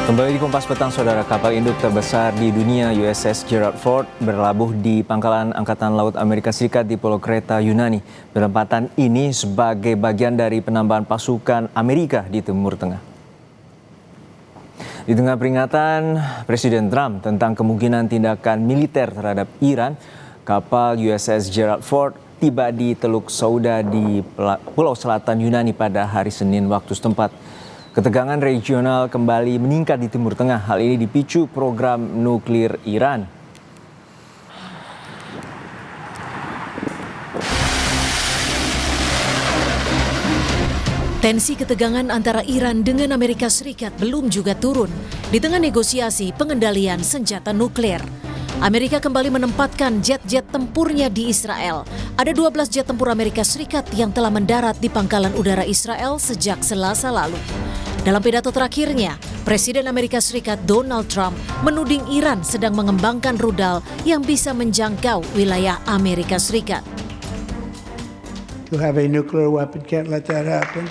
Kembali di Kompas Petang, Saudara. Kapal induk terbesar di dunia USS Gerald Ford berlabuh di pangkalan Angkatan Laut Amerika Serikat di Pulau Kreta, Yunani. Penempatan ini sebagai bagian dari penambahan pasukan Amerika di Timur Tengah. Di tengah peringatan Presiden Trump tentang kemungkinan tindakan militer terhadap Iran, kapal USS Gerald Ford tiba di Teluk Sauda di Pulau Selatan Yunani pada hari Senin waktu setempat. Ketegangan regional kembali meningkat di Timur Tengah. Hal ini dipicu program nuklir Iran. Tensi ketegangan antara Iran dengan Amerika Serikat belum juga turun di tengah negosiasi pengendalian senjata nuklir. Amerika kembali menempatkan jet-jet tempurnya di Israel. Ada 12 jet tempur Amerika Serikat yang telah mendarat di pangkalan udara Israel sejak Selasa lalu. Dalam pidato terakhirnya, Presiden Amerika Serikat Donald Trump menuding Iran sedang mengembangkan rudal yang bisa menjangkau wilayah Amerika Serikat. To have a nuclear weapon, can't let that happen.